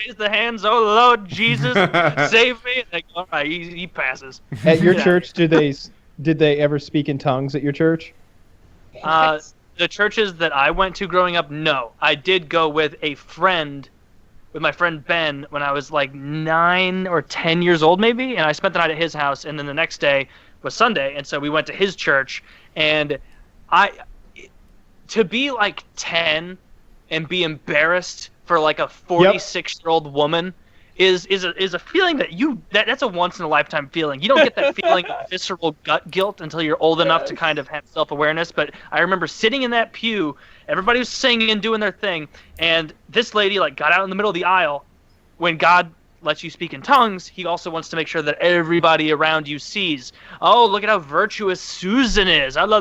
raise the hands, oh Lord Jesus, save me. Like, all right, he passes. At your church, did they ever speak in tongues at your church? The churches that I went to growing up, no. I did go with my friend Ben, when I was like 9 or 10 years old maybe, and I spent the night at his house, and then the next day was Sunday, and so we went to his church, and to be like 10 and be embarrassed for like a 46-year-old woman is a feeling that's a once in a lifetime feeling. You don't get that feeling of visceral gut guilt until you're old enough to kind of have self-awareness. But I remember sitting in that pew, everybody was singing and doing their thing, and this lady like got out in the middle of the aisle. When God lets you speak in tongues, he also wants to make sure that everybody around you sees, oh, look at how virtuous Susan is. And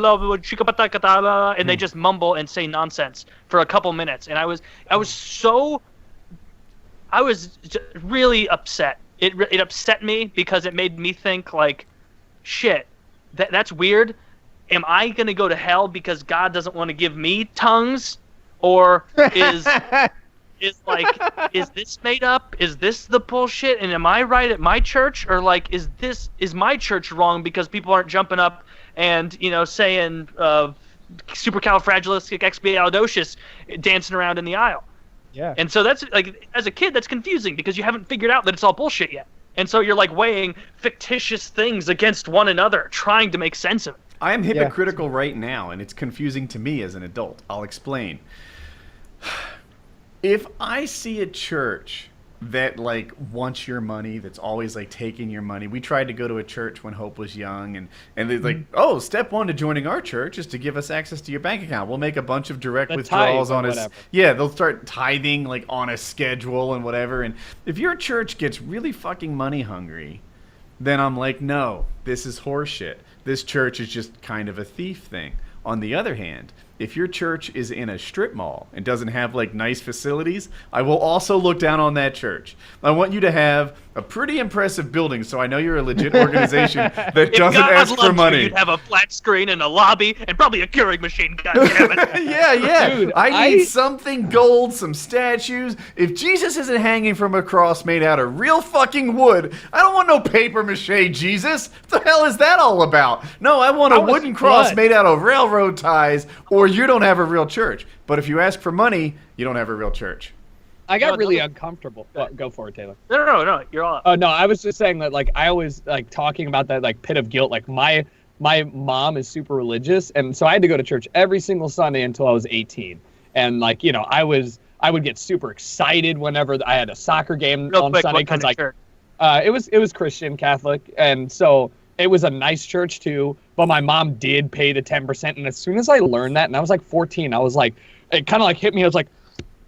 they just mumble and say nonsense for a couple minutes. And I was really upset. It upset me because it made me think like, shit, that's weird. Am I going to go to hell because God doesn't want to give me tongues? Or is this made up? Is this the bullshit? And am I right at my church? Or like, is my church wrong because people aren't jumping up and, saying supercalifragilisticexpialidocious dancing around in the aisle? Yeah. And so that's like, as a kid, that's confusing because you haven't figured out that it's all bullshit yet. And so you're like weighing fictitious things against one another, trying to make sense of it. I am hypocritical right now, and it's confusing to me as an adult. I'll explain. If I see a church that like wants your money, that's always like taking your money. We tried to go to a church when Hope was young, and they're like, oh, step one to joining our church is to give us access to your bank account. We'll make a bunch of direct withdrawals on us. Yeah, they'll start tithing like on a schedule and whatever. And if your church gets really fucking money hungry, then I'm like, no, this is horseshit. This church is just kind of a thief thing. On the other hand, if your church is in a strip mall and doesn't have like nice facilities, I will also look down on that church. I want you to have a pretty impressive building, so I know you're a legit organization that doesn't ask for money. You'd have a flat screen and a lobby and probably a curing machine. Goddammit. Yeah. Dude, I need something gold, some statues. If Jesus isn't hanging from a cross made out of real fucking wood, I don't want no paper mache Jesus. What the hell is that all about? No, I want a wooden cross made out of railroad ties, or you don't have a real church. But if you ask for money, you don't have a real church. I got really uncomfortable. Well, go for it, Taylor. No, you're all up. Oh, no, I was just saying that, like, I always, like, talking about that, like, pit of guilt. Like, my mom is super religious, and so I had to go to church every single Sunday until I was 18. And, like, I would get super excited whenever I had a soccer game on Sunday. What kind of church? It was Christian, Catholic, and so it was a nice church, too, but my mom did pay the 10%, and as soon as I learned that, and I was, like, 14, I was like, it kind of, like, hit me. I was like,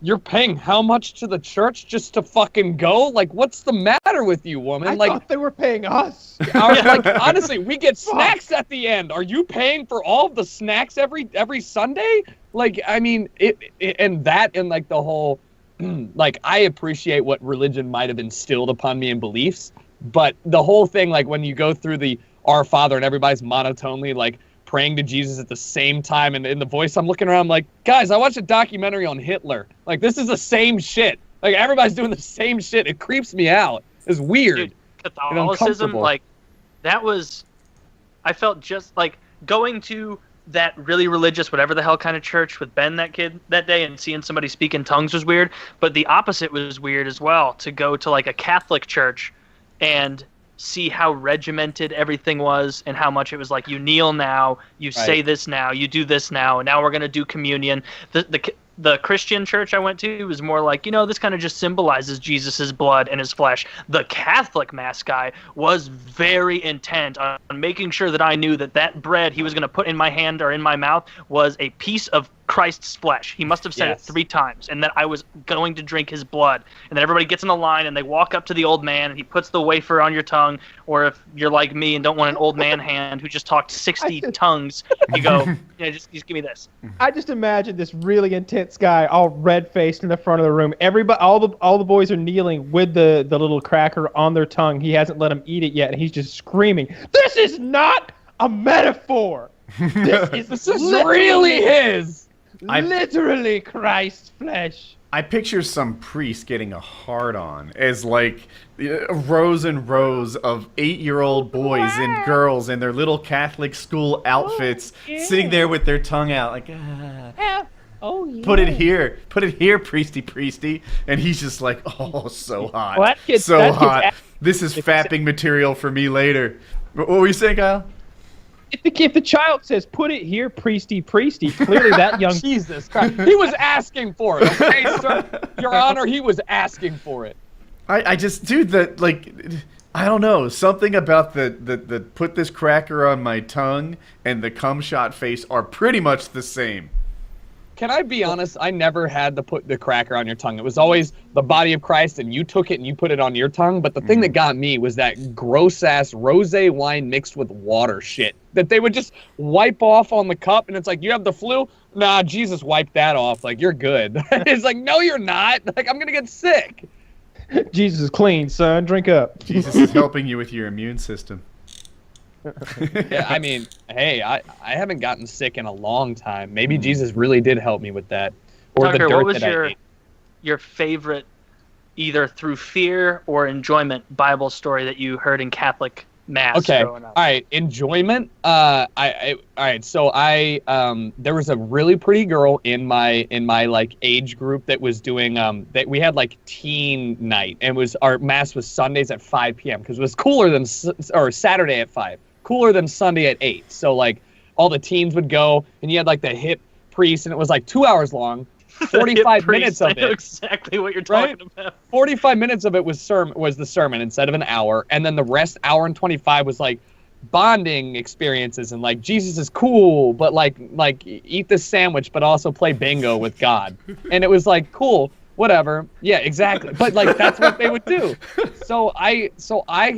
you're paying how much to the church just to fucking go? Like, what's the matter with you, woman? I thought they were paying us. Like, honestly, we get snacks at the end. Are you paying for all of the snacks every Sunday? Like, I mean, and like the whole, like, I appreciate what religion might have instilled upon me in beliefs, but the whole thing, like, when you go through the Our Father and everybody's monotonely, like, praying to Jesus at the same time, and in the voice, I'm looking around, I'm like, guys, I watched a documentary on Hitler. Like, this is the same shit. Like, everybody's doing the same shit. It creeps me out. It's weird. Dude, Catholicism, like, that was, I felt just like going to that really religious, whatever the hell kind of church with Ben that day and seeing somebody speak in tongues was weird. But the opposite was weird as well, to go to like a Catholic church and see how regimented everything was and how much it was like, you kneel now, you say this now, you do this now, and now we're going to do communion. The Christian church I went to was more like, this kind of just symbolizes Jesus's blood and his flesh. The Catholic mass guy was very intent on making sure that I knew that bread he was going to put in my hand or in my mouth was a piece of Christ's flesh. He must have said it 3 times, and that I was going to drink his blood. And then everybody gets in a line, and they walk up to the old man, and he puts the wafer on your tongue. Or if you're like me and don't want an old man hand who just talked 60 tongues, you go, just give me this. I just imagine this really intense guy, all red-faced in the front of the room. Everybody, all the boys are kneeling with the little cracker on their tongue. He hasn't let them eat it yet, and he's just screaming, "This is not a metaphor. This is really his. Literally Christ's flesh." I picture some priest getting a hard-on as like rows and rows of 8-year-old boys and girls in their little Catholic school outfits sitting there with their tongue out like, oh yeah. Put it here, priesty. And he's just like, oh, so hot. Well, so hot. This is fapping material for me later. What were you saying, Kyle? If the child says, put it here, priesty, clearly that young... Jesus Christ. He was asking for it, okay, sir? Your Honor, he was asking for it. I just, dude, I don't know. Something about the put this cracker on my tongue and the cum shot face are pretty much the same. Can I be honest? I never had to put the cracker on your tongue. It was always the body of Christ, and you took it and you put it on your tongue. But the thing that got me was that gross-ass rosé wine mixed with water shit that they would just wipe off on the cup. And it's like, you have the flu? Nah, Jesus wiped that off. Like, you're good. It's like, no, you're not. Like, I'm going to get sick. Jesus is clean, son. Drink up. Jesus is helping you with your immune system. Yeah, I mean, hey, I haven't gotten sick in a long time. Maybe Jesus really did help me with that. Or Tucker, the dirt what was that I ate. your favorite, either through fear or enjoyment, Bible story that you heard in Catholic Mass growing up? All right, enjoyment. All right. So there was a really pretty girl in my like age group that was doing that we had like teen night, and our Mass was Sundays at 5 p.m. because it was cooler than Saturday at 5. Cooler than Sunday at 8. So like all the teens would go, and you had like the hip priest, and it was like 2 hours long. 45 minutes of it. I know exactly what you're talking about. 45 minutes of it was the sermon instead of an hour, and then the rest, hour and 25, was like bonding experiences and like Jesus is cool, but like eat this sandwich, but also play bingo with God. And it was like cool, whatever. Yeah, exactly. But like that's what they would do. So I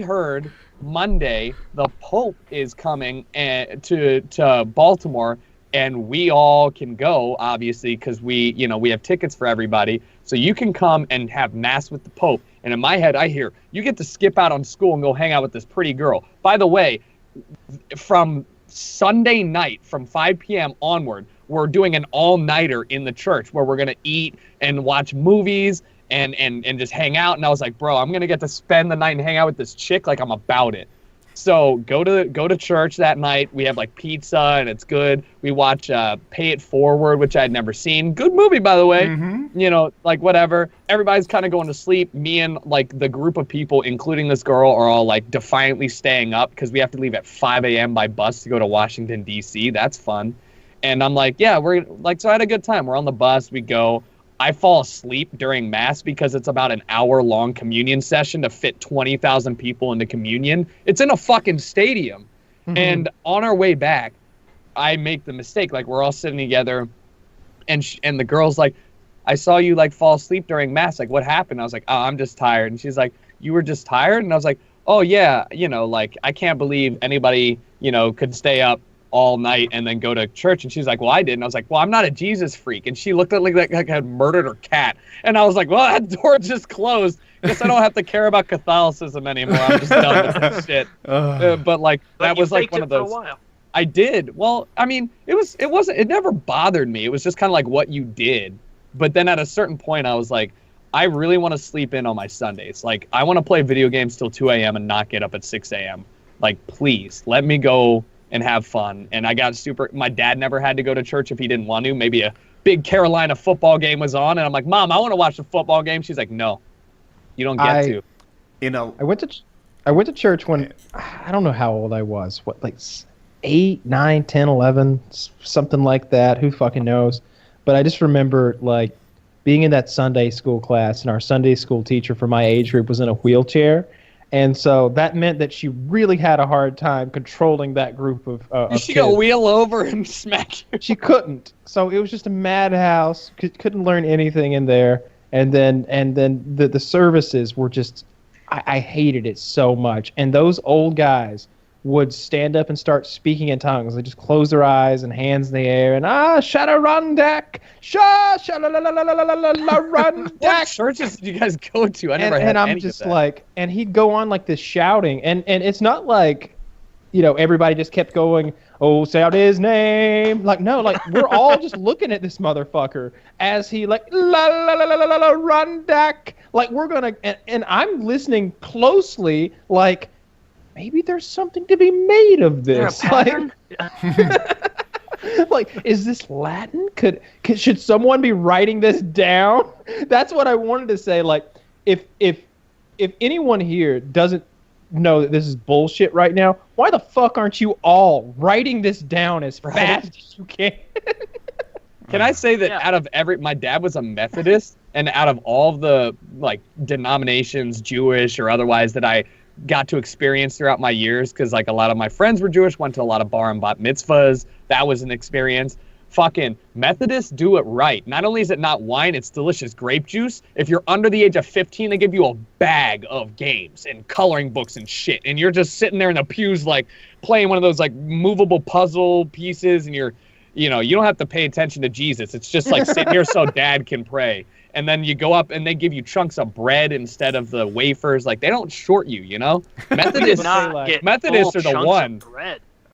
heard Monday the Pope is coming to Baltimore, and we all can go, obviously, because we have tickets for everybody. So you can come and have Mass with the Pope. And in my head, I hear you get to skip out on school and go hang out with this pretty girl. By the way, from Sunday night, from 5 p.m. onward, we're doing an all-nighter in the church where we're going to eat and watch movies and just hang out. And I was like, bro, I'm going to get to spend the night and hang out with this chick like I'm about it. So go to church that night. We have like pizza and it's good. We watch Pay It Forward, which I'd never seen. Good movie, by the way. Mm-hmm. Like whatever. Everybody's kind of going to sleep. Me and like the group of people, including this girl, are all like defiantly staying up because we have to leave at 5 a.m. by bus to go to Washington, D.C. That's fun. And I'm like, yeah, we're like, so I had a good time. We're on the bus. We go. I fall asleep during Mass because it's about an hour-long communion session to fit 20,000 people into communion. It's in a fucking stadium. Mm-hmm. And on our way back, I make the mistake. Like, we're all sitting together, and the girl's like, I saw you, like, fall asleep during Mass. Like, what happened? I was like, oh, I'm just tired. And she's like, you were just tired? And I was like, oh, yeah, like, I can't believe anybody, could stay up all night and then go to church. And she's like, well, I did. And I was like, well, I'm not a Jesus freak. And she looked at like I had murdered her cat. And I was like, well, that door just closed. Guess I don't have to care about Catholicism anymore. I'm just done with this shit. But like, that was like one of those. For a while. I did. Well, I mean, it never bothered me. It was just kind of like what you did. But then at a certain point, I was like, I really want to sleep in on my Sundays. Like, I want to play video games till 2 a.m. and not get up at 6 a.m. Like, please let me go and have fun. And I got my dad never had to go to church if he didn't want to. Maybe a big Carolina football game was on, and I'm like, Mom, I want to watch the football game. She's like, no, you don't get to. I went to church when, I don't know how old I was. What, like 8, 9, 10, 11, something like that. Who fucking knows? But I just remember like being in that Sunday school class, and our Sunday school teacher for my age group was in a wheelchair. And so that meant that she really had a hard time controlling that group of she kids. Go wheel over and smack you. She couldn't. So it was just a madhouse. Couldn't learn anything in there. And then the services were just, I hated it so much. And those old guys would stand up and start speaking in tongues. They just close their eyes and hands in the air and Shadarandak, Shadarandak. What churches did you guys go to? I never had and I'm any just of that. like, and he'd go on like this shouting, and it's not like everybody just kept going, "Oh, shout his name!" Like, no, like we're all just looking at this motherfucker as he like la la la la la la run back. Like we're gonna, and I'm listening closely, like maybe there's something to be made of this. Like, is this Latin? Should someone be writing this down? That's what I wanted to say. Like, if anyone here doesn't know that this is bullshit right now, why the fuck aren't you all writing this down as fast as you can? Can I say that out of my dad was a Methodist, and out of all of the like denominations, Jewish or otherwise, that I got to experience throughout my years, because like a lot of my friends were Jewish, went to a lot of bar and bat mitzvahs. That was an experience. Fucking Methodists do it right. Not only is it not wine, it's delicious grape juice. If you're under the age of 15, they give you a bag of games and coloring books and shit. And you're just sitting there in the pews, like playing one of those like movable puzzle pieces. And you don't have to pay attention to Jesus. It's just like sitting here so dad can pray. And then you go up and they give you chunks of bread instead of the wafers. Like, they don't short you, Methodists, Methodists are the one.